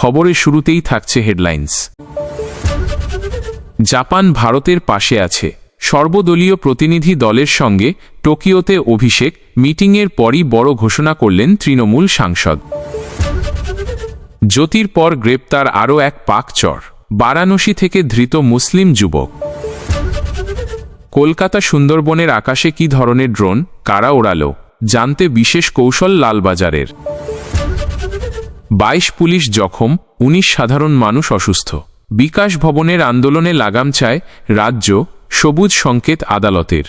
খবরের শুরুতেই থাকছে হেডলাইন্স। জাপান ভারতের পাশে আছে, সর্বদলীয় প্রতিনিধি দলের সঙ্গে টোকিওতে অভিষেক, মিটিংয়ের পরই বড় ঘোষণা করলেন তৃণমূল সাংসদ। জ্যোতির পর গ্রেপ্তার আরও এক পাক চর, বারাণসী থেকে ধৃত মুসলিম যুবক। কলকাতা সুন্দরবনের আকাশে কী ধরনের ড্রোন, কারা ওড়াল, জানতে বিশেষ কৌশল লালবাজারের। 22 পুলিশ জখম, 19 সাধারণ মানুষ অসুস্থ। বিকাশ ভবনের আন্দোলনে লাগাম চায় রাজ্য, সবুজ সংকেত আদালতের।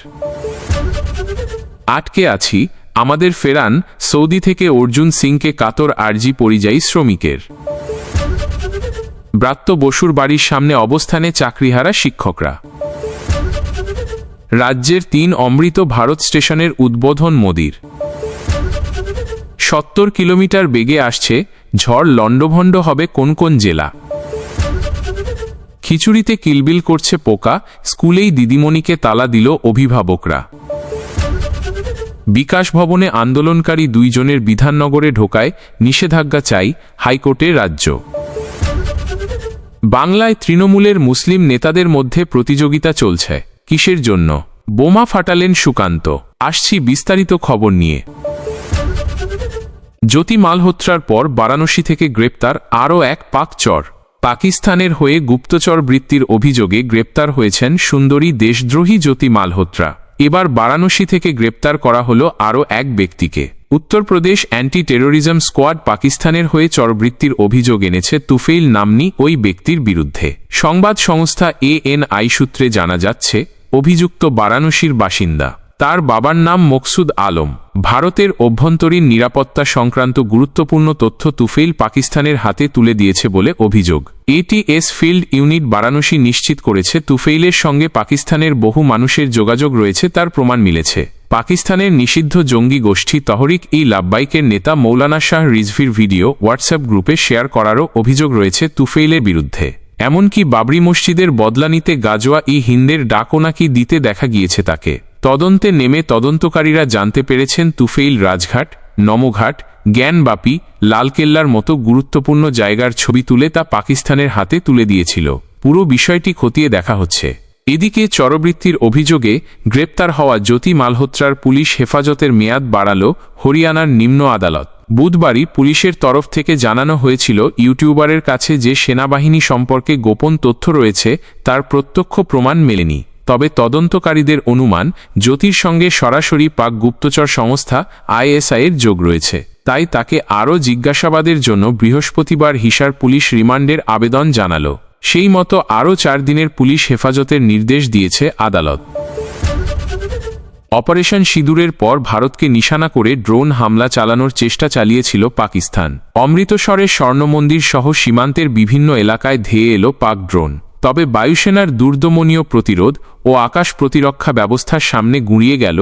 আটকে আছি, আমাদের ফেরান, সৌদি থেকে অর্জুন সিংকে কাতর আর্জি পরিযায়ী শ্রমিকের। ব্রাত্য বসুর বাড়ির সামনে অবস্থানে চাকরিহারা শিক্ষকরা। রাজ্যের 3 অমৃত ভারত স্টেশনের উদ্বোধন মোদির। 70 কিলোমিটার বেগে আসছে ঝড়, লণ্ডভণ্ড হবে কোন কোন জেলা। খিচুড়িতে কিলবিল করছে পোকা, স্কুলেই দিদিমণিকে তালা দিল অভিভাবকরা। বিকাশ ভবনে আন্দোলনকারী 2 জনের বিধাননগরে ঢোকায় নিষেধাজ্ঞা চাই হাইকোর্টে রাজ্য। বাংলায় তৃণমূলের মুসলিম নেতাদের মধ্যে প্রতিযোগিতা চলছে, কিসের জন্য? বোমা ফাটালেন সুকান্ত। আসছি বিস্তারিত খবর নিয়ে। জ্যোতি মালহোত্রার পর বারাণসী থেকে গ্রেপ্তার আরও এক পাক চর। পাকিস্তানের হয়ে গুপ্তচর বৃত্তির অভিযোগে গ্রেপ্তার হয়েছেন সুন্দরী দেশদ্রোহী জ্যোতি মালহোত্রা। এবার বারাণসী থেকে গ্রেপ্তার করা হলো আরও এক ব্যক্তিকে। উত্তরপ্রদেশ অ্যান্টি টেরোরিজম স্কোয়াড পাকিস্তানের হয়ে চরবৃত্তির অভিযোগ এনেছে তুফেইল নাম্নী ওই ব্যক্তির বিরুদ্ধে। সংবাদ সংস্থা ANI সূত্রে জানা যাচ্ছে, অভিযুক্ত বারাণসীর বাসিন্দা। তার বাবার নাম মকসুদ আলম। ভারতের অভ্যন্তরীণ নিরাপত্তা সংক্রান্ত গুরুত্বপূর্ণ তথ্য তুফেইল পাকিস্তানের হাতে তুলে দিয়েছে বলে অভিযোগ। ATS ফিল্ড ইউনিট বারাণসী নিশ্চিত করেছে তুফেইলের সঙ্গে পাকিস্তানের বহু মানুষের যোগাযোগ রয়েছে, তার প্রমাণ মিলেছে। পাকিস্তানের নিষিদ্ধ জঙ্গি গোষ্ঠী তহরিক-ই-লাব্বাইকের নেতা মৌলানা শাহ রিজভির ভিডিও হোয়াটসঅ্যাপ গ্রুপে শেয়ার করারও অভিযোগ রয়েছে তুফেইলের বিরুদ্ধে। এমনকি বাবরি মসজিদের বদলা নিতে গাজওয়া-ই-হিন্দের ডাকও নাকি দিতে দেখা গিয়েছে তাকে। তদন্তে নেমে তদন্তকারীরা জানতে পেরেছেন তুফেইল রাজঘাট, নমঘাট, জ্ঞানবাপী, লালকেল্লার মতো গুরুত্বপূর্ণ জায়গার ছবি তুলে তা পাকিস্তানের হাতে তুলে দিয়েছিল। পুরো বিষয়টি খতিয়ে দেখা হচ্ছে। এদিকে চরবৃত্তির অভিযোগে গ্রেপ্তার হওয়া জ্যোতি মালহোত্রার পুলিশ হেফাজতের মেয়াদ বাড়াল হরিয়ানার নিম্ন আদালত। বুধবারই পুলিশের তরফ থেকে জানানো হয়েছিল, ইউটিউবারের কাছে যে সেনাবাহিনী সম্পর্কে গোপন তথ্য রয়েছে তার প্রত্যক্ষ প্রমাণ মেলেনি। তবে তদন্তকারীদের অনুমান, জ্যোতির সঙ্গে সরাসরি পাক গুপ্তচর সংস্থা ISI-এর যোগ রয়েছে। তাই তাকে আরও জিজ্ঞাসাবাদের জন্য বৃহস্পতিবার হিসার পুলিশ রিমান্ডের আবেদন জানাল। সেই মতো আরও 4 দিনের পুলিশ হেফাজতের নির্দেশ দিয়েছে আদালত। অপারেশন সিঁদুরের পর ভারতকে নিশানা করে ড্রোন হামলা চালানোর চেষ্টা চালিয়েছিল পাকিস্তান। অমৃতসরের স্বর্ণমন্দির সহ সীমান্তের বিভিন্ন এলাকায় ধেয়ে এলো পাক ড্রোন। তবে বায়ুসেনার দুর্দমনীয় প্রতিরোধ ও আকাশ প্রতিরক্ষা ব্যবস্থার সামনে গুঁড়িয়ে গেল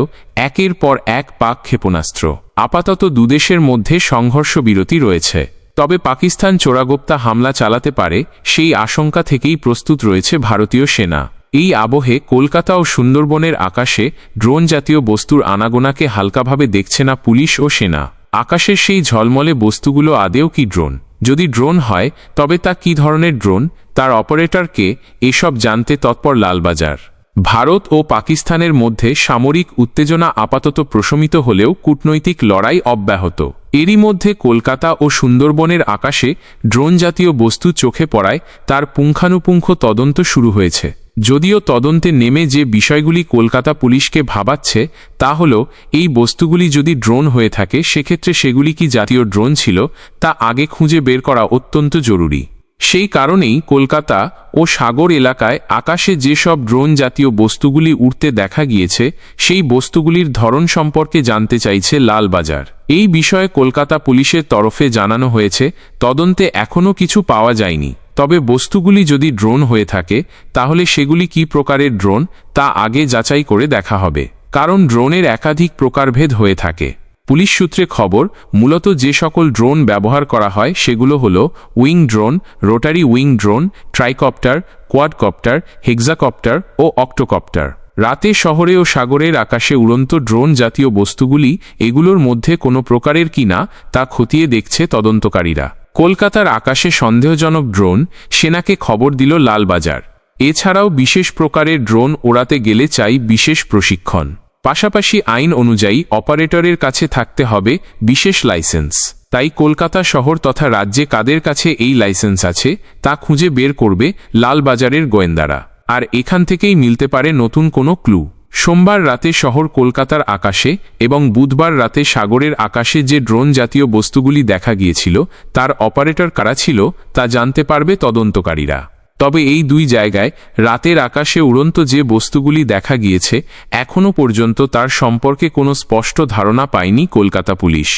একের পর এক পাক ক্ষেপণাস্ত্র। আপাতত দুদেশের মধ্যে সংঘর্ষ বিরতি রয়েছে। তবে পাকিস্তান চোরাগোপ্তা হামলা চালাতে পারে, সেই আশঙ্কা থেকেই প্রস্তুত রয়েছে ভারতীয় সেনা। এই আবহে কলকাতা ও সুন্দরবনের আকাশে ড্রোন জাতীয় বস্তুর আনাগোনাকে হালকাভাবে দেখছে না পুলিশ ও সেনা। আকাশের সেই ঝলমলে বস্তুগুলো আদেও কি ড্রোন? যদি ড্রোন হয় তবে তা কী ধরনের ড্রোন, তার অপারেটরকে, এসব জানতে তৎপর লালবাজার। ভারত ও পাকিস্তানের মধ্যে সামরিক উত্তেজনা আপাতত প্রশমিত হলেও কূটনৈতিক লড়াই অব্যাহত। এরই মধ্যে কলকাতা ও সুন্দরবনের আকাশে ড্রোন জাতীয় বস্তু চোখে পড়ায় তার পুঙ্খানুপুঙ্খ তদন্ত শুরু হয়েছে। যদিও তদন্তে নেমে যে বিষয়গুলি কলকাতা পুলিশকে ভাবাচ্ছে তা হল, এই বস্তুগুলি যদি ড্রোন হয়ে থাকে সেক্ষেত্রে সেগুলি কি জাতীয় ড্রোন ছিল তা আগে খুঁজে বের করা অত্যন্ত জরুরি। সেই কারণেই কলকাতা ও সাগর এলাকায় আকাশে যেসব ড্রোন জাতীয় বস্তুগুলি উড়তে দেখা গিয়েছে সেই বস্তুগুলির ধরন সম্পর্কে জানতে চাইছে লালবাজার। এই বিষয়ে কলকাতা পুলিশের তরফে জানানো হয়েছে, তদন্তে এখনও কিছু পাওয়া যায়নি। তবে বস্তুগুলি যদি ড্রোন হয়ে থাকে তাহলে সেগুলি কী প্রকারের ড্রোন তা আগে যাচাই করে দেখা হবে, কারণ ড্রোনের একাধিক প্রকারভেদ হয়ে থাকে। পুলিশ সূত্রে খবর, মূলত যে সকল ড্রোন ব্যবহার করা হয় সেগুলো হলো wing drone, rotary wing drone, tricopter, quadcopter, hexacopter ও অক্টোকপ্টার। রাতে শহরে ও সাগরের আকাশে উড়ন্ত ড্রোন জাতীয় বস্তুগুলি এগুলোর মধ্যে কোনো প্রকারের কিনা তা খতিয়ে দেখছে তদন্তকারীরা। কলকাতার আকাশে সন্দেহজনক ড্রোন, সেনাকে খবর দিল লালবাজার। এছাড়াও বিশেষ প্রকারের ড্রোন ওড়াতে গেলে চাই বিশেষ প্রশিক্ষণ। পাশাপাশি আইন অনুযায়ী অপারেটরের কাছে থাকতে হবে বিশেষ লাইসেন্স। তাই কলকাতা শহর তথা রাজ্যে কাদের কাছে এই লাইসেন্স আছে তা খুঁজে বের করবে লালবাজারের গোয়েন্দারা। আর এখান থেকেই মিলতে পারে নতুন কোনো ক্লু। সোমবার রাতে শহর কলকাতার আকাশে এবং বুধবার রাতে সাগরের আকাশে যে ড্রোন জাতীয় বস্তুগুলি দেখা গিয়েছিল তার অপারেটর কারা ছিল তা জানতে পারবে তদন্তকারীরা। তবে এই দুই জায়গায় রাতের আকাশে উড়ন্ত যে বস্তুগুলি দেখা গিয়েছে এখনও পর্যন্ত তার সম্পর্কে কোনো স্পষ্ট ধারণা পায়নি কলকাতা পুলিশ।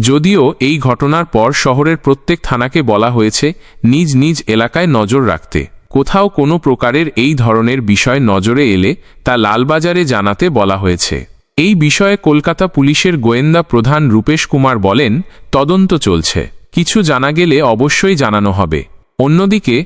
যদিও এই ঘটনার পর শহরের প্রত্যেক থানাকে বলা হয়েছে নিজ নিজ এলাকায় নজর রাখতে। কোথাও কোনো প্রকারের এই ধরনের বিষয় নজরে এলে তা লালবাজারে জানাতে বলা হয়েছে। এই বিষয়ে কলকাতা পুলিশের গোয়েন্দা প্রধান রূপেশ কুমার বলেন, তদন্ত চলছে, কিছু জানা গেলে অবশ্যই জানানো হবে। অন্যদিকে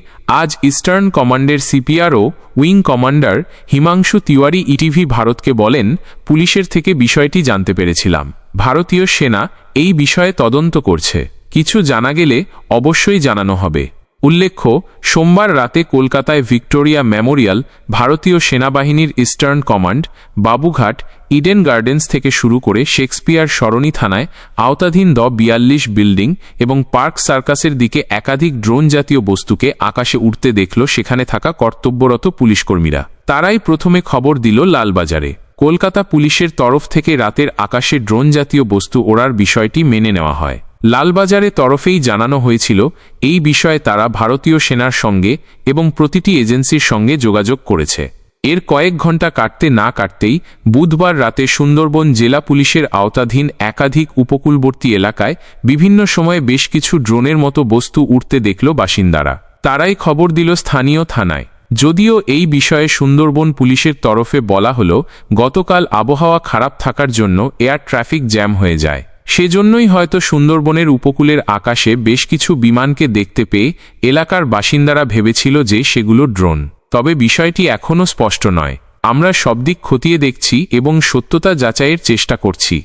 আজ ইস্টার্ন কমান্ডের CPRO wing commander Himanshu Tiwari ETV ভারতকে বলেন, পুলিশের থেকে বিষয়টি জানতে পেরেছিলাম। ভারতীয় সেনা এই বিষয়ে তদন্ত করছে, কিছু জানা গেলে অবশ্যই জানানো হবে। উল্লেখ্য, সোমবার রাতে কলকাতায় ভিক্টোরিয়া মেমোরিয়াল, ভারতীয় সেনাবাহিনীর eastern command, Babughat, Eden gardens থেকে শুরু করে শেক্সপিয়ার সরণি থানায় আওতাধীন 42 বিল্ডিং এবং পার্ক সার্কাসের দিকে একাধিক ড্রোন জাতীয় বস্তুকে আকাশে উঠতে দেখল সেখানে থাকা কর্তব্যরত পুলিশকর্মীরা। তারাই প্রথমে খবর দিল লালবাজারে। কলকাতা পুলিশের তরফ থেকে রাতের আকাশে ড্রোন জাতীয় বস্তু ওড়ার বিষয়টি মেনে নেওয়া হয়। লালবাজারের তরফেই জানানো হয়েছিল এই বিষয়ে তারা ভারতীয় সেনার সঙ্গে এবং প্রতিটি এজেন্সির সঙ্গে যোগাযোগ করেছে। এর কয়েক ঘণ্টা কাটতে না কাটতেই বুধবার রাতে সুন্দরবন জেলা পুলিশের আওতাধীন একাধিক উপকূলবর্তী এলাকায় বিভিন্ন সময়ে বেশ কিছু ড্রোনের মতো বস্তু উড়তে দেখল বাসিন্দারা। তারাই খবর দিল স্থানীয় থানায়। যদিও এই বিষয়ে সুন্দরবন পুলিশের তরফে বলা হলো, গতকাল আবহাওয়া খারাপ থাকার জন্য এয়ার ট্রাফিক জ্যাম হয়ে যায়, সেজন্যই হয়তো সুন্দরবনের উপকূলের আকাশে বেশ কিছু বিমানকে দেখতে পেয়ে এলাকার বাসিন্দারা ভেবেছিল যে সেগুলো ড্রোন। তবে বিষয়টি এখনও স্পষ্ট নয়। আমরা সব দিক খতিয়ে দেখছি এবং সত্যতা যাচাইয়ের চেষ্টা করছি।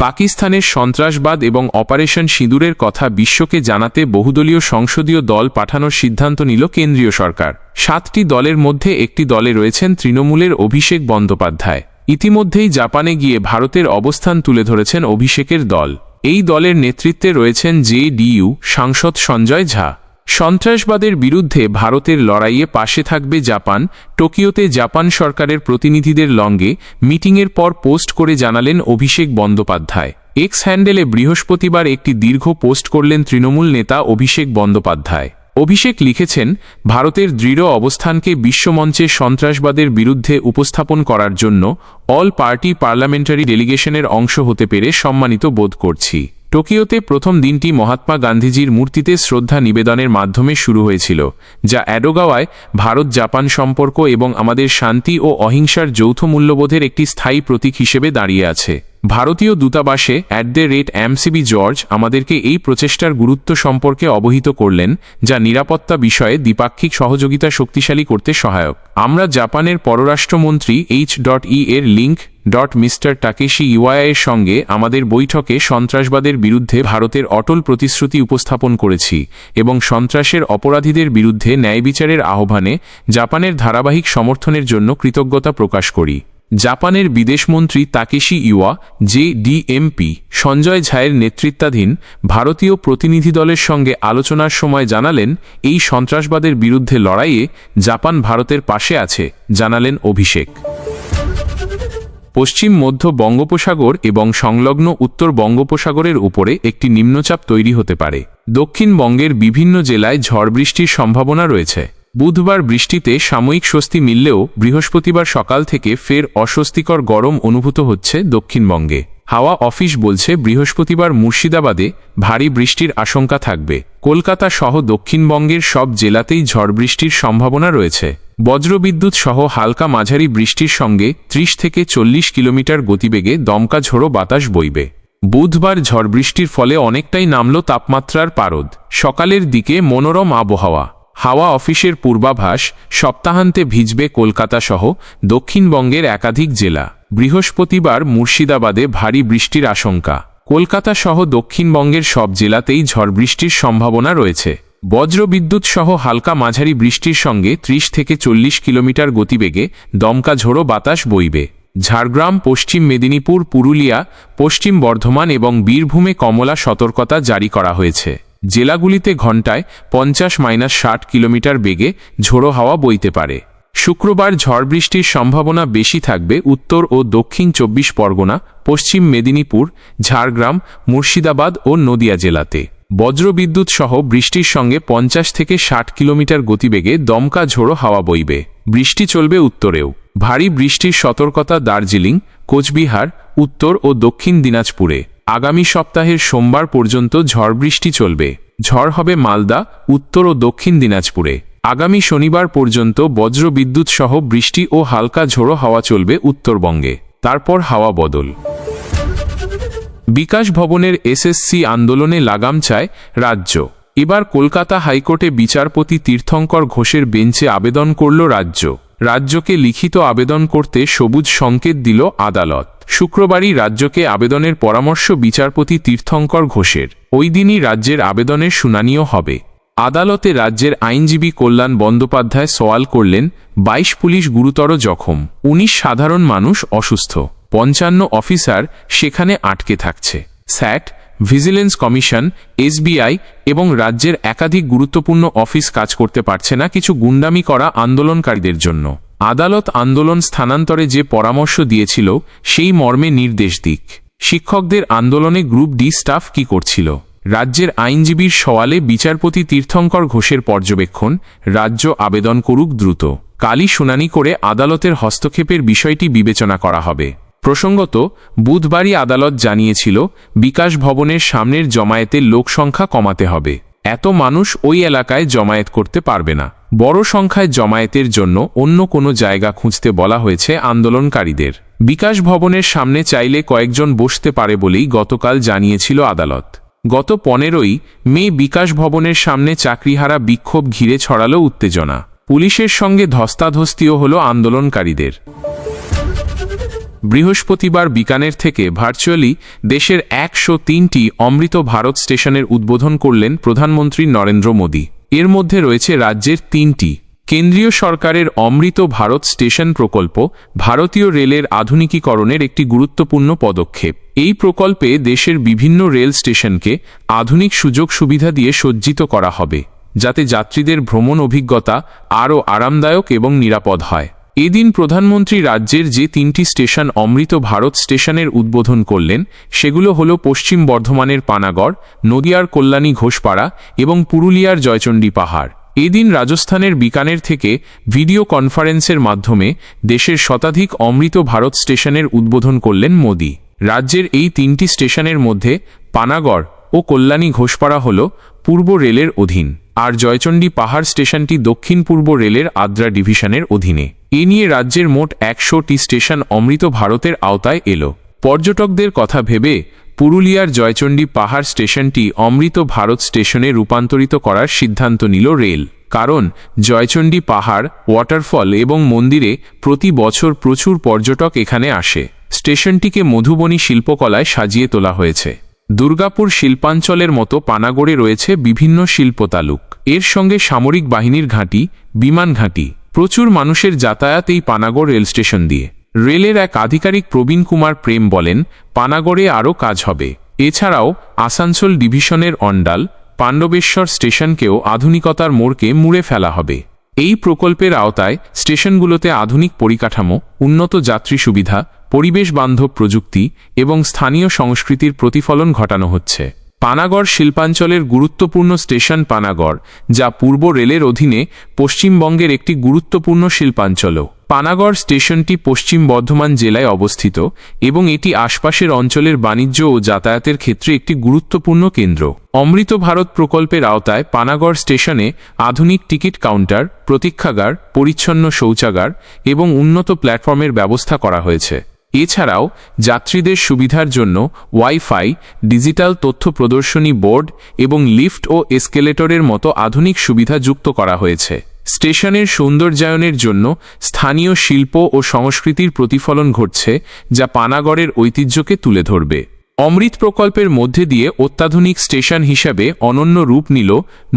পাকিস্তানের সন্ত্রাসবাদ এবং অপারেশন সিঁদুরের কথা বিশ্বকে জানাতে বহুদলীয় সংসদীয় দল পাঠানোর সিদ্ধান্ত নিল কেন্দ্রীয় সরকার। 7টি দলের মধ্যে একটি দলে রয়েছেন তৃণমূলের অভিষেক বন্দ্যোপাধ্যায়। ইতিমধ্যেই জাপানে গিয়ে ভারতের অবস্থান তুলে ধরেছেন অভিষেকের দল। এই দলের নেতৃত্বে রয়েছেন জেডিইউ সাংসদ সঞ্জয় ঝা। সন্ত্রাসবাদের বিরুদ্ধে ভারতের লড়াইয়ে পাশে থাকবে জাপান। টোকিওতে জাপান সরকারের প্রতিনিধিদের লঙ্গে মিটিংয়ের পর পোস্ট করে জানালেন অভিষেক বন্দ্যোপাধ্যায়। এক্স হ্যান্ডেলে বৃহস্পতিবার একটি দীর্ঘ পোস্ট করলেন তৃণমূল নেতা অভিষেক বন্দ্যোপাধ্যায়। অভিষেক লিখেছেন, ভারতের দৃঢ় অবস্থানকে বিশ্বমঞ্চে সন্ত্রাসবাদের বিরুদ্ধে উপস্থাপন করার জন্য অল পার্টি পার্লামেন্টারি ডেলিগেশনের অংশ হতে পেরে সম্মানিত বোধ করছি। টোকিওতে প্রথম দিনটি মহাত্মা গান্ধীজির মূর্তিতে শ্রদ্ধা নিবেদনের মাধ্যমে শুরু হয়েছিল, যা অ্যাডোগাওয়ায় ভারত জাপান সম্পর্ক এবং আমাদের শান্তি ও অহিংসার যৌথ মূল্যবোধের একটি স্থায়ী প্রতীক হিসেবে দাঁড়িয়ে আছে। ভারতীয় দূতাবাসে @MCB জর্জ আমাদেরকে এই প্রচেষ্টার গুরুত্ব সম্পর্কে অবহিত করলেন, যা নিরাপত্তা বিষয়ে দ্বিপাক্ষিক সহযোগিতা শক্তিশালী করতে সহায়ক। আমরা জাপানের পররাষ্ট্রমন্ত্রী H.E এর লিঙ্ক মিস্টার টাকেশি ইওয়ায়ার সঙ্গে আমাদের বৈঠকে সন্ত্রাসবাদের বিরুদ্ধে ভারতের অটল প্রতিশ্রুতি উপস্থাপন করেছি এবং সন্ত্রাসের অপরাধীদের বিরুদ্ধে ন্যায়বিচারের আহ্বানে জাপানের ধারাবাহিক সমর্থনের জন্য কৃতজ্ঞতা প্রকাশ করি। জাপানের বিদেশমন্ত্রী তাকেশি ইওয়া JDMP সঞ্জয় ঝায়ের নেতৃত্বাধীন ভারতীয় প্রতিনিধি দলের সঙ্গে আলোচনার সময় জানালেন, এই সন্ত্রাসবাদের বিরুদ্ধে লড়াইয়ে জাপান ভারতের পাশে আছে, জানালেন অভিষেক। পশ্চিম মধ্য বঙ্গোপসাগর এবং সংলগ্ন উত্তর বঙ্গোপসাগরের উপরে একটি নিম্নচাপ তৈরি হতে পারে। দক্ষিণবঙ্গের বিভিন্ন জেলায় ঝড় বৃষ্টির সম্ভাবনা রয়েছে। বুধবার বৃষ্টিতে সাময়িক স্বস্তি মিললেও বৃহস্পতিবার সকাল থেকে ফের অস্বস্তিকর গরম অনুভূত হচ্ছে দক্ষিণবঙ্গে। হাওয়া অফিস বলছে বৃহস্পতিবার মুর্শিদাবাদে ভারী বৃষ্টির আশঙ্কা থাকবে। কলকাতা সহ দক্ষিণবঙ্গের সব জেলাতেই ঝড় বৃষ্টির সম্ভাবনা রয়েছে। বজ্রবিদ্যুৎ সহ হালকা মাঝারি বৃষ্টির সঙ্গে 30 থেকে 40 কিলোমিটার গতিবেগে দমকা ঝোড়ো বাতাস বইবে। বুধবার ঝড় বৃষ্টির ফলে অনেকটাই নামল তাপমাত্রার পারদ। সকালের দিকে মনোরম আবহাওয়া। হাওয়া অফিসের পূর্বাভাস, সপ্তাহান্তে ভিজবে কলকাতা সহ দক্ষিণবঙ্গের একাধিক জেলা। বৃহস্পতিবার মুর্শিদাবাদে ভারী বৃষ্টির আশঙ্কা। কলকাতা সহ দক্ষিণবঙ্গের সব জেলাতেই ঝড় বৃষ্টির সম্ভাবনা রয়েছে। বজ্রবিদ্যুৎ সহ হালকা মাঝারি বৃষ্টির সঙ্গে 30 থেকে 40 কিলোমিটার গতিবেগে দমকা ঝোড়ো বাতাস বইবে। ঝাড়গ্রাম, পশ্চিম মেদিনীপুর, পুরুলিয়া, পশ্চিম বর্ধমান এবং বীরভূমে কমলা সতর্কতা জারি করা হয়েছে। জেলাগুলিতে ঘণ্টায় 50-60 কিলোমিটার বেগে ঝোড়ো হাওয়া বইতে পারে। শুক্রবার ঝড় বৃষ্টির সম্ভাবনা বেশি থাকবে উত্তর ও দক্ষিণ 24 পরগনা, পশ্চিম মেদিনীপুর, ঝাড়গ্রাম, মুর্শিদাবাদ ও নদিয়া জেলাতে। বজ্রবিদ্যুৎ সহ বৃষ্টির সঙ্গে 50 থেকে 60 কিলোমিটার গতিবেগে দমকা ঝোড়ো হাওয়া বইবে। বৃষ্টি চলবে উত্তরেও। ভারী বৃষ্টির সতর্কতা দার্জিলিং, কোচবিহার, উত্তর ও দক্ষিণ দিনাজপুরে। আগামী সপ্তাহের সোমবার পর্যন্ত ঝড় বৃষ্টি চলবে। ঝড় হবে মালদা, উত্তর ও দক্ষিণ দিনাজপুরে। আগামী শনিবার পর্যন্ত বজ্রবিদ্যুৎ সহ বৃষ্টি ও হালকা ঝোড়ো হাওয়া চলবে উত্তরবঙ্গে। তারপর হাওয়া বদল। বিকাশ ভবনের এসএসসি আন্দোলনে লাগাম চায় রাজ্য। এবার কলকাতা হাইকোর্টে বিচারপতি তীর্থঙ্কর ঘোষের বেঞ্চে আবেদন করল রাজ্য। রাজ্যকে লিখিত আবেদন করতে সবুজ সংকেত দিল আদালত। শুক্রবারই রাজ্যকে আবেদনের পরামর্শ বিচারপতি তীর্থঙ্কর ঘোষের। ওই দিনই রাজ্যের আবেদনের শুনানিও হবে। আদালতে রাজ্যের আইনজীবী কল্যাণ বন্দ্যোপাধ্যায় সওয়াল করলেন, 22 পুলিশ গুরুতর জখম, 19 সাধারণ মানুষ অসুস্থ, 55 অফিসার সেখানে আটকে থাকছে। স্যাট, ভিজিলেন্স কমিশন, এসবিআই এবং রাজ্যের একাধিক গুরুত্বপূর্ণ অফিস কাজ করতে পারছে না কিছু গুন্ডামি করা আন্দোলনকারীদের জন্য। আদালত আন্দোলন স্থানান্তরে যে পরামর্শ দিয়েছিল সেই মর্মে নির্দেশ দিক। শিক্ষকদের আন্দোলনে গ্রুপ ডি স্টাফ কি করছিল? রাজ্যের আইনজীবীর সওয়ালে বিচারপতি তীর্থঙ্কর ঘোষের পর্যবেক্ষণ, রাজ্য আবেদন করুক দ্রুত। কালই শুনানি করে আদালতের হস্তক্ষেপের বিষয়টি বিবেচনা করা হবে। প্রসঙ্গত, বুধবারই আদালত জানিয়েছিল বিকাশ ভবনের সামনের জমায়েতের লোকসংখ্যা কমাতে হবে। এত মানুষ ওই এলাকায় জমায়েত করতে পারবে না। বড় সংখ্যায় জমায়েতের জন্য অন্য কোনো জায়গা খুঁজতে বলা হয়েছে আন্দোলনকারীদের। বিকাশ ভবনের সামনে চাইলে কয়েকজন বসতে পারে বলেই গতকাল জানিয়েছিল আদালত। গত 15ই মে বিকাশ ভবনের সামনে চাকরিহারা বিক্ষোভ ঘিরে ছড়ালো উত্তেজনা। পুলিশের সঙ্গে ধস্তাধস্তিও হল আন্দোলনকারীদের। বৃহস্পতিবার বিকানের থেকে ভার্চুয়ালি দেশের 103টি অমৃত ভারত স্টেশনের উদ্বোধন করলেন প্রধানমন্ত্রী নরেন্দ্র মোদী। এর মধ্যে রয়েছে রাজ্যের 3টি। কেন্দ্রীয় সরকারের অমৃত ভারত স্টেশন প্রকল্প ভারতীয় রেলের আধুনিকীকরণের একটি গুরুত্বপূর্ণ পদক্ষেপ। এই প্রকল্পে দেশের বিভিন্ন রেল স্টেশনকে আধুনিক সুযোগ সুবিধা দিয়ে সজ্জিত করা হবে, যাতে যাত্রীদের ভ্রমণ অভিজ্ঞতা আরও আরামদায়ক এবং নিরাপদ হয়। এদিন প্রধানমন্ত্রী রাজ্যের যে 3টি স্টেশন অমৃত ভারত স্টেশনের উদ্বোধন করলেন সেগুলো হল পশ্চিম বর্ধমানের পানাগড়, নদিয়ার কল্যাণী ঘোষপাড়া এবং পুরুলিয়ার জয়চণ্ডী পাহাড়। এদিন রাজস্থানের বিকানের থেকে ভিডিও কনফারেন্সের মাধ্যমে দেশের শতাধিক অমৃত ভারত স্টেশনের উদ্বোধন করলেন মোদী। রাজ্যের এই 3টি স্টেশনের মধ্যে পানাগড় ও কল্যাণী ঘোষপাড়া হল পূর্ব রেলের অধীন, আর জয়চণ্ডী পাহাড় স্টেশনটি দক্ষিণ পূর্ব রেলের আদ্রা ডিভিশনের অধীনে। এ নিয়ে রাজ্যের মোট 100টি স্টেশন অমৃত ভারতের আওতায় এলো। পর্যটকদের কথা ভেবে পুরুলিয়ার জয়চণ্ডী পাহাড় স্টেশনটি অমৃত ভারত স্টেশনে রূপান্তরিত করার সিদ্ধান্ত নিল রেল। কারণ জয়চণ্ডী পাহাড়, ওয়াটারফল এবং মন্দিরে প্রতি বছর প্রচুর পর্যটক এখানে আসে। স্টেশনটিকে মধুবনী শিল্পকলায় সাজিয়ে তোলা হয়েছে। দুর্গাপুর শিল্পাঞ্চলের মতো পানাগড়ে রয়েছে বিভিন্ন শিল্পতালুক। এর সঙ্গে সামরিক বাহিনীর ঘাঁটি, বিমান ঘাঁটি। প্রচুর মানুষের যাতায়াত এই পানাগড় রেল স্টেশন দিয়ে। রেলের এক আধিকারিক প্রবীণ কুমার প্রেম বলেন, পানাগড়ে আরও কাজ হবে। এছাড়াও আসানসোল ডিভিশনের অন্ডাল, পাণ্ডবেশ্বর স্টেশনকেও আধুনিকতার মোড়কে মুড়ে ফেলা হবে। এই প্রকল্পের আওতায় স্টেশনগুলোতে আধুনিক পরিকাঠামো, উন্নত যাত্রী সুবিধা, পরিবেশ বান্ধব প্রযুক্তি এবং স্থানীয় সংস্কৃতির প্রতিফলন ঘটানো হচ্ছে। পানাগড় শিল্পাঞ্চলের গুরুত্বপূর্ণ স্টেশন পানাগড়, যা পূর্ব রেলের অধীনে পশ্চিমবঙ্গের একটি গুরুত্বপূর্ণ শিল্পাঞ্চলও। পানাগড় স্টেশনটি পশ্চিম বর্ধমান জেলায় অবস্থিত এবং এটি আশপাশের অঞ্চলের বাণিজ্য ও যাতায়াতের ক্ষেত্রে একটি গুরুত্বপূর্ণ কেন্দ্র। অমৃত ভারত প্রকল্পের আওতায় পানাগড় স্টেশনে আধুনিক টিকিট কাউন্টার, প্রতীক্ষাগার, পরিচ্ছন্ন শৌচাগার এবং উন্নত প্ল্যাটফর্মের ব্যবস্থা করা হয়েছে। এছাড়াও যাত্রীদের সুবিধার জন্য ওয়াইফাই, ডিজিটাল তথ্য প্রদর্শনী বোর্ড এবং লিফট ও এসকেলেটরের মতো আধুনিক সুবিধা যুক্ত করা হয়েছে। স্টেশনের সৌন্দর্যায়নের জন্য স্থানীয় শিল্প ও সংস্কৃতির প্রতিফলন ঘটছে, যা পানাগড়ের ঐতিহ্যকে তুলে ধরবে। অমৃত প্রকল্পের মধ্যে দিয়ে অত্যাধুনিক স্টেশন হিসাবে অনন্য রূপ নিল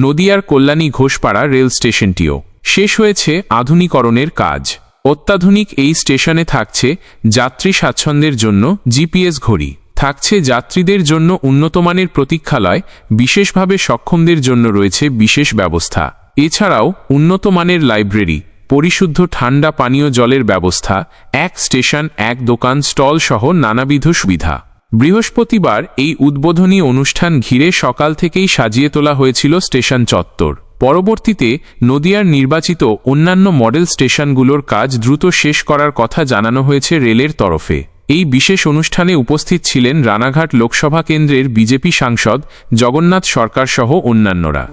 নদিয়ার কল্যাণী ঘোষপাড়া রেল স্টেশনটিও। শেষ হয়েছে আধুনিকরণের কাজ। অত্যাধুনিক এই স্টেশনে থাকছে যাত্রী স্বাচ্ছন্দ্যের জন্য জিপিএস ঘড়ি, থাকছে যাত্রীদের জন্য উন্নতমানের প্রতীক্ষালয়, বিশেষভাবে সক্ষমদের জন্য রয়েছে বিশেষ ব্যবস্থা। এছাড়াও উন্নতমানের লাইব্রেরি, পরিশুদ্ধ ঠান্ডা পানীয় জলের ব্যবস্থা, এক স্টেশন এক দোকান স্টল সহ নানাবিধ সুবিধা। বৃহস্পতিবার এই উদ্বোধনী অনুষ্ঠান ঘিরে সকাল থেকেই সাজিয়ে তোলা হয়েছিল স্টেশন চত্বর। পরবর্তীতে নদিয়ার নির্বাচিত অন্যান্য মডেল স্টেশনগুলোর কাজ দ্রুত শেষ করার কথা জানানো হয়েছে রেলের তরফে। এই বিশেষ অনুষ্ঠানে উপস্থিত ছিলেন রানাঘাট লোকসভা কেন্দ্রের বিজেপি সাংসদ জগন্নাথ সরকার সহ অন্যান্যরা।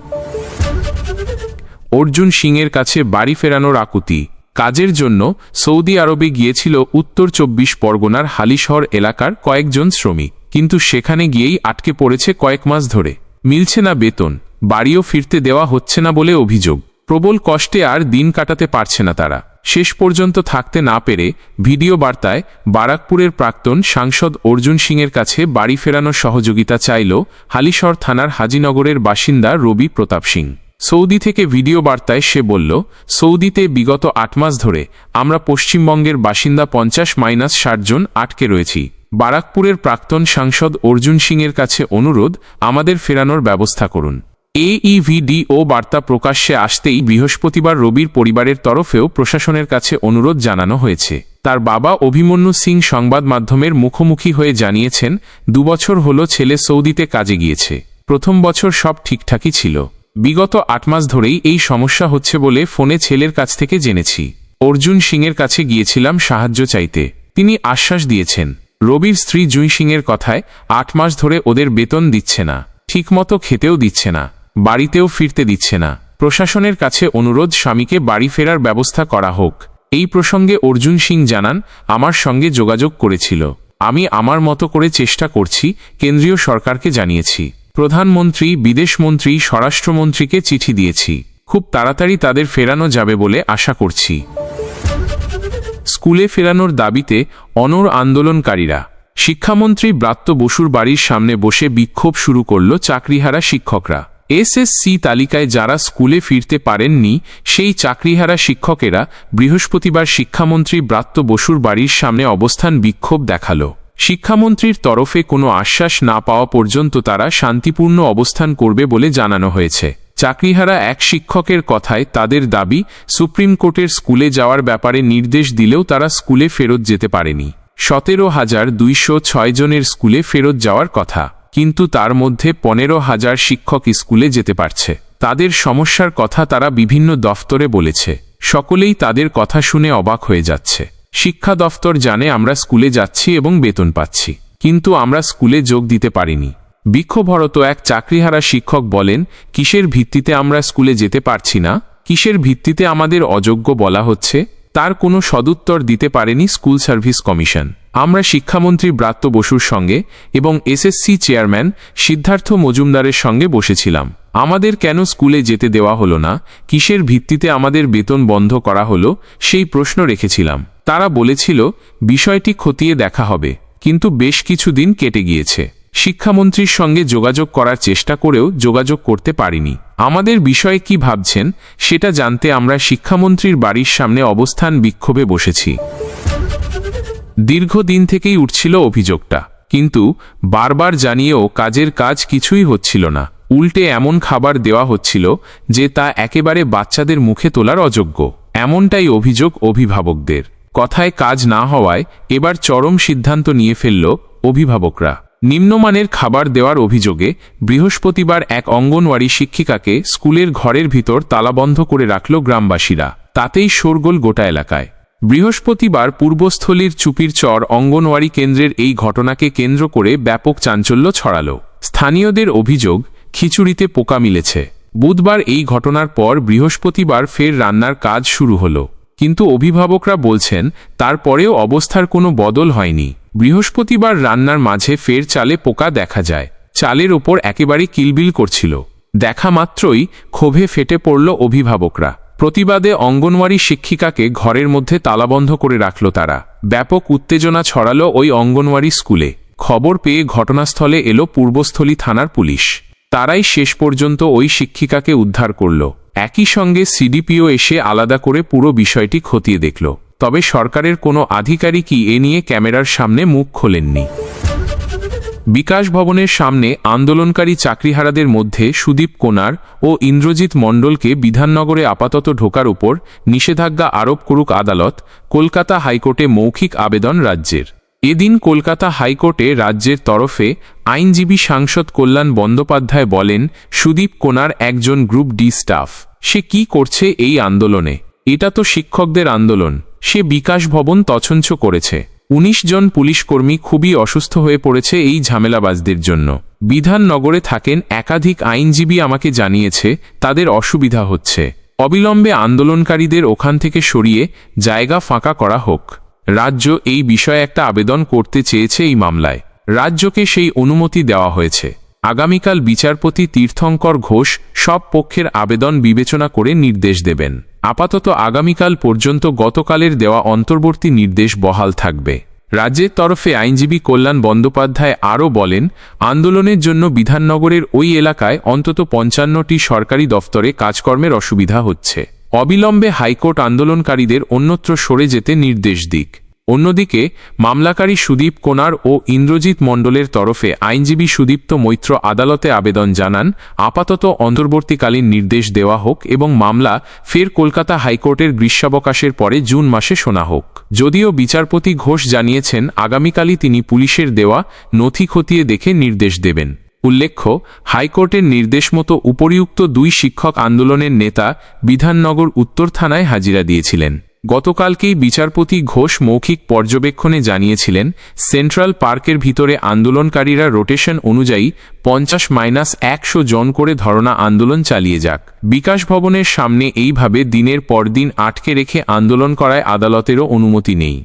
অর্জুন সিংয়ের কাছে বাড়ি ফেরানোর আকুতি। কাজের জন্য সৌদি আরবে গিয়েছিল উত্তর ২৪ পরগনার হালিশহর এলাকার কয়েকজন শ্রমিক, কিন্তু সেখানে গিয়েই আটকে পড়েছে কয়েক মাস ধরে। মিলছে না বেতন, বাড়িও ফিরতে দেওয়া হচ্ছে না বলে অভিযোগ। প্রবল কষ্টে আর দিন কাটাতে পারছে না তারা। শেষ পর্যন্ত থাকতে না পেরে ভিডিও বার্তায় বারাকপুরের প্রাক্তন সাংসদ অর্জুন সিংয়ের কাছে বাড়ি ফেরানোর সহযোগিতা চাইল হালিশহর থানার হাজিনগরের বাসিন্দা রবি প্রতাপ সিং। সৌদি থেকে ভিডিও বার্তায় সে বলল, সৌদিতে বিগত ৮ মাস ধরে আমরা পশ্চিমবঙ্গের বাসিন্দা ৫০-৬০ জন আটকে রয়েছি। বারাকপুরের প্রাক্তন সাংসদ অর্জুন সিংয়ের কাছে অনুরোধ, আমাদের ফেরানোর ব্যবস্থা করুন। এই ভিডিও বার্তা প্রকাশ্যে আসতেই বৃহস্পতিবার রবির পরিবারের তরফেও প্রশাসনের কাছে অনুরোধ জানানো হয়েছে। তার বাবা অভিমন্যু সিং সংবাদ মাধ্যমের মুখোমুখি হয়ে জানিয়েছেন, ২ বছর হল ছেলে সৌদিতে কাজে গিয়েছে। প্রথম বছর সব ঠিকঠাকই ছিল। বিগত ৮ মাস ধরেই এই সমস্যা হচ্ছে বলে ফোনে ছেলের কাছ থেকে জেনেছি। অর্জুন সিংয়ের কাছে গিয়েছিলাম সাহায্য চাইতে, তিনি আশ্বাস দিয়েছেন। রবির স্ত্রী জুঁই সিংয়ের কথায় ৮ মাস ধরে ওদের বেতন দিচ্ছে না, ঠিকমতো খেতেও দিচ্ছে না, বাড়িতেও ফিরতে দিচ্ছে না। প্রশাসনের কাছে অনুরোধ, স্বামীকে বাড়ি ফেরার ব্যবস্থা করা হোক। এই প্রসঙ্গে অর্জুন সিং জানান, আমার সঙ্গে যোগাযোগ করেছিল, আমি আমার মতো করে চেষ্টা করছি, কেন্দ্রীয় সরকারকে জানিয়েছি, প্রধানমন্ত্রী, বিদেশমন্ত্রী, স্বরাষ্ট্রমন্ত্রীকে চিঠি দিয়েছি। খুব তাড়াতাড়ি তাদের ফেরানো যাবে বলে আশা করছি। স্কুলে ফেরানোর দাবিতে অনড় আন্দোলনকারীরা। শিক্ষামন্ত্রী ব্রাত্য বসুর বাড়ির সামনে বসে বিক্ষোভ শুরু করল চাকরিহারা শিক্ষকরা। এসএসসি তালিকায় যারা স্কুলে ফিরতে পারেননি সেই চাকরিহারা শিক্ষকেরা বৃহস্পতিবার শিক্ষামন্ত্রী ব্রাত্য বসুর বাড়ির সামনে অবস্থান বিক্ষোভ দেখালো। শিক্ষামন্ত্রীর তরফে কোনো আশ্বাস না পাওয়া পর্যন্ত তারা শান্তিপূর্ণ অবস্থান করবে বলে জানানো হয়েছে। চাকরিহারা এক শিক্ষকের কথায় তাদের দাবি, সুপ্রিম কোর্টের স্কুলে যাওয়ার ব্যাপারে নির্দেশ দিলেও তারা স্কুলে ফেরত যেতে পারেনি। ১৭,২০৬ জনের স্কুলে ফেরত যাওয়ার কথা, কিন্তু তার মধ্যে ১৫,০০০ শিক্ষক স্কুলে যেতে পারছে। তাদের সমস্যার কথা তারা বিভিন্ন দফতরে বলেছে, সকলেই তাদের কথা শুনে অবাক হয়ে যাচ্ছে। শিক্ষা দফতর জানে আমরা স্কুলে যাচ্ছি এবং বেতন পাচ্ছি, কিন্তু আমরা স্কুলে যোগ দিতে পারিনি। বিক্ষোভরত এক চাকরিহারা শিক্ষক বলেন, কিসের ভিত্তিতে আমরা স্কুলে যেতে পারছি না, কিসের ভিত্তিতে আমাদের অযোগ্য বলা হচ্ছে, তার কোনো সদুত্তর দিতে পারেনি স্কুল সার্ভিস কমিশন। আমরা শিক্ষামন্ত্রী ব্রাত্য বসুর সঙ্গে এবং এসএসসি চেয়ারম্যান সিদ্ধার্থ মজুমদারের সঙ্গে বসেছিলাম। আমাদের কেন স্কুলে যেতে দেওয়া হলো না, কিসের ভিত্তিতে আমাদের বেতন বন্ধ করা হলো, সেই প্রশ্ন রেখেছিলাম। তারা বলেছিল বিষয়টি খতিয়ে দেখা হবে, কিন্তু বেশ কিছুদিন কেটে গিয়েছে। শিক্ষামন্ত্রীর সঙ্গে যোগাযোগ করার চেষ্টা করেও যোগাযোগ করতে পারিনি। আমাদের বিষয়ে কি ভাবছেন সেটা জানতে আমরা শিক্ষামন্ত্রীর বাড়ির সামনে অবস্থান বিক্ষোভে বসেছি। দীর্ঘদিন থেকেই উঠছিল অভিযোগটা, কিন্তু বারবার জানিয়েও কাজের কাজ কিছুই হচ্ছিল না। উল্টে এমন খাবার দেওয়া হচ্ছিল যে তা একেবারে বাচ্চাদের মুখে তোলার অযোগ্য। এমনটাই অভিযোগ অভিভাবকদের। কথায় কাজ না হওয়ায় এবার চরম সিদ্ধান্ত নিয়ে ফেলল অভিভাবকরা। নিম্নমানের খাবার দেওয়ার অভিযোগে বৃহস্পতিবার এক অঙ্গনওয়াড়ি শিক্ষিকাকে স্কুলের ঘরের ভিতর তালাবন্ধ করে রাখল গ্রামবাসীরা। তাতেই শোরগোল গোটা এলাকায়। বৃহস্পতিবার পূর্বস্থলীর চুপিরচর অঙ্গনওয়াড়ি কেন্দ্রের এই ঘটনাকে কেন্দ্র করে ব্যাপক চাঞ্চল্য ছড়ালো। স্থানীয়দের অভিযোগ, খিচুড়িতে পোকা মিলেছে। বুধবার এই ঘটনার পর বৃহস্পতিবার ফের রান্নার কাজ শুরু হলো, কিন্তু অভিভাবকরা বলছেন তারপরেও অবস্থার কোনো বদল হয়নি। বৃহস্পতিবার রান্নার মাঝে ফের চালে পোকা দেখা যায়। চালের ওপর একেবারে কিলবিল করছিল। দেখা মাত্রই ক্ষোভে ফেটে পড়ল অভিভাবকরা। প্রতিবাদে অঙ্গনওয়াড়ি শিক্ষিকাকে ঘরের মধ্যে তালাবন্ধ করে রাখল তারা। ব্যাপক উত্তেজনা ছড়ালো ওই অঙ্গনওয়াড়ি স্কুলে। খবর পেয়ে ঘটনাস্থলে এলো পূর্বস্থলী থানার পুলিশ। তারাই শেষ পর্যন্ত ওই শিক্ষিকাকে উদ্ধার করল। একই সঙ্গে সিডিপিও এসে আলাদা করে পুরো বিষয়টি খতিয়ে দেখল। তবে সরকারের কোনো আধিকারিকই এ নিয়ে ক্যামেরার সামনে মুখ খোলেননি। বিকাশ ভবনের সামনে আন্দোলনকারী চাকরিহারাদের মধ্যে সুদীপ কোনার ও ইন্দ্রজিৎ মণ্ডলকে বিধাননগরে আপাতত ঢোকার উপর নিষেধাজ্ঞা আরোপ করুক আদালত, কলকাতা হাইকোর্টে মৌখিক আবেদন রাজ্যের। এদিন কলকাতা হাইকোর্টে রাজ্যের তরফে আইনজীবী সাংসদ কল্যাণ বন্দ্যোপাধ্যায় বলেন, সুদীপ কোনার একজন গ্রুপ ডি স্টাফ। সে কি করছে এই আন্দোলনে? এটা তো শিক্ষকদের আন্দোলন। সে বিকাশ ভবন তছঞ্ছ করেছে। ১৯ জন পুলিশকর্মী খুবই অসুস্থ হয়ে পড়েছে এই ঝামেলাবাজদের জন্য। বিধাননগরে থাকেন একাধিক আইনজীবী, আমাকে জানিয়েছে তাদের অসুবিধা হচ্ছে। অবিলম্বে আন্দোলনকারীদের ওখান থেকে সরিয়ে জায়গা ফাঁকা করা হোক। রাজ্য এই বিষয়ে একটা আবেদন করতে চেয়েছে এই মামলায়। রাজ্যকে সেই অনুমতি দেওয়া হয়েছে। আগামীকাল বিচারপতি তীর্থঙ্কর ঘোষ সব পক্ষের আবেদন বিবেচনা করে নির্দেশ দেবেন। আপাতত আগামীকাল পর্যন্ত গতকালের দেওয়া অন্তর্বর্তী নির্দেশ বহাল থাকবে। রাজ্যের তরফে আইনজীবী কল্যাণ বন্দ্যোপাধ্যায় আরও বলেন, আন্দোলনের জন্য বিধাননগরের ওই এলাকায় অন্তত ৫৫টি সরকারি দফতরে কাজকর্মের অসুবিধা হচ্ছে। অবিলম্বে হাইকোর্ট আন্দোলনকারীদের অন্যত্র সরে যেতে নির্দেশ দিক। অন্যদিকে মামলাকারী সুদীপ কোনার ও ইন্দ্রজিৎ মণ্ডলের তরফে আইনজীবী সুদীপ্ত মৈত্র আদালতে আবেদন জানান, আপাতত অন্তর্বর্তীকালীন নির্দেশ দেওয়া হোক এবং মামলা ফের কলকাতা হাইকোর্টের গ্রীষ্মাবকাশের পরে জুন মাসে শোনা হোক। যদিও বিচারপতি ঘোষ জানিয়েছেন আগামীকালই তিনি পুলিশের দেওয়া নথি খতিয়ে দেখে নির্দেশ দেবেন। উল্লেখ্য, হাইকোর্টের নির্দেশ মতো উপরিউক্ত দুই শিক্ষক আন্দোলনের নেতা বিধাননগর উত্তর থানায় হাজিরা দিয়েছিলেন। গতকালকেই বিচারপতি ঘোষ মৌখিক পর্যবেক্ষণে জানিয়েছিলেন, সেন্ট্রাল পার্কের ভিতরে আন্দোলনকারীরা রোটেশন অনুযায়ী ৫০-১০০ জন করে ধর্ণা আন্দোলন চালিয়ে যাক। বিকাশ ভবনের সামনে এইভাবে দিনের পর দিন আটকে রেখে আন্দোলন করায় আদালতেরও অনুমতি নেই।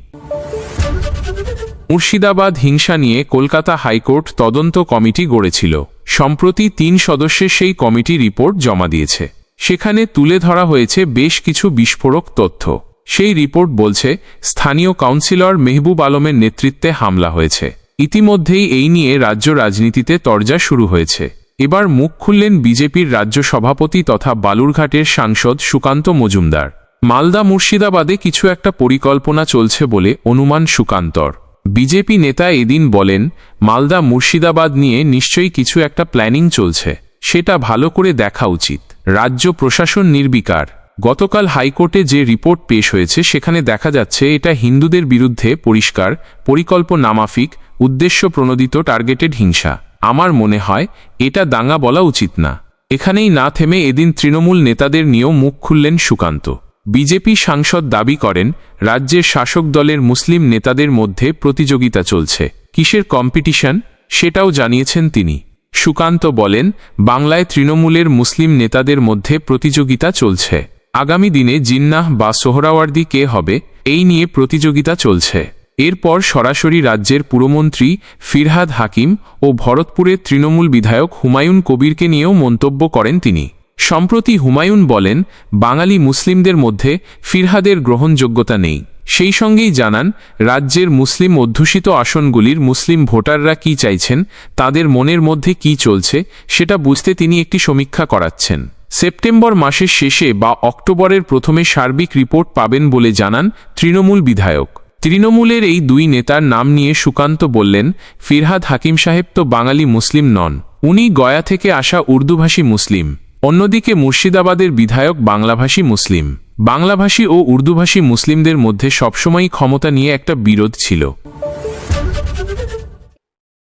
মুর্শিদাবাদ হিংসা নিয়ে কলকাতা হাইকোর্ট তদন্ত কমিটি গড়েছিল। সম্প্রতি ৩ সদস্যের সেই কমিটি রিপোর্ট জমা দিয়েছে। সেখানে তুলে ধরা হয়েছে বেশ কিছু বিস্ফোরক তথ্য। সেই রিপোর্ট বলছে, স্থানীয় কাউন্সিলর মেহবুব আলমের নেতৃত্বে হামলা হয়েছে। ইতিমধ্যেই এই নিয়ে রাজ্য রাজনীতিতে তরজা শুরু হয়েছে। এবার মুখ খুললেন বিজেপির রাজ্য সভাপতি তথা বালুরঘাটের সাংসদ সুকান্ত মজুমদার। মালদা মুর্শিদাবাদে কিছু একটা পরিকল্পনা চলছে বলে অনুমান সুকান্তর। বিজেপি নেতা এদিন বলেন, মালদা মুর্শিদাবাদ নিয়ে নিশ্চয়ই কিছু একটা প্ল্যানিং চলছে। সেটা ভালো করে দেখা উচিত। রাজ্য প্রশাসন নির্বিকার। গতকাল হাইকোর্টে যে রিপোর্ট পেশ হয়েছে সেখানে দেখা যাচ্ছে এটা হিন্দুদের বিরুদ্ধে পরিষ্কার পরিকল্পনামাফিক উদ্দেশ্য প্রণোদিত টার্গেটেড হিংসা। আমার মনে হয় এটা দাঙ্গা বলা উচিত না। এখানেই না থেমে এদিন তৃণমূল নেতাদের নিয়েও মুখ খুললেন সুকান্ত। বিজেপি সাংসদ দাবি করেন, রাজ্যের শাসক দলের মুসলিম নেতাদের মধ্যে প্রতিযোগিতা চলছে। কিসের কম্পিটিশন সেটাও জানিয়েছেন তিনি। সুকান্ত বলেন, বাংলায় তৃণমূলের মুসলিম নেতাদের মধ্যে প্রতিযোগিতা চলছে। আগামী দিনে জিন্নাহ বা সোহরাওয়ার্দী কে হবে এই নিয়ে প্রতিযোগিতা চলছে। এরপর সরাসরি রাজ্যের পুরমন্ত্রী ফিরহাদ হাকিম ও ভরতপুরের তৃণমূল বিধায়ক হুমায়ুন কবিরকে নিয়েও মন্তব্য করেন তিনি। সম্প্রতি হুমায়ুন বলেন, বাঙালি মুসলিমদের মধ্যে ফিরহাদের গ্রহণযোগ্যতা নেই। সেই সঙ্গেই জানান, রাজ্যের মুসলিম অধ্যুষিত আসনগুলির মুসলিম ভোটাররা কি চাইছেন, তাদের মনের মধ্যে কি চলছে সেটা বুঝতে তিনি একটি সমীক্ষা করাচ্ছেন। সেপ্টেম্বর মাসের শেষে বা অক্টোবরের প্রথমে সার্বিক রিপোর্ট পাবেন বলে জানান তৃণমূল বিধায়ক। তৃণমূলের এই দুই নেতার নাম নিয়ে সুকান্ত বললেন, ফিরহাদ হাকিম সাহেব তো বাঙালি মুসলিম নন, উনি গয়া থেকে আসা উর্দুভাষী মুসলিম। অন্যদিকে মুর্শিদাবাদের বিধায়ক বাংলাভাষী মুসলিম। বাংলাভাষী ও উর্দুভাষী মুসলিমদের মধ্যে সবসময়ই ক্ষমতা নিয়ে একটা বিরোধ ছিল।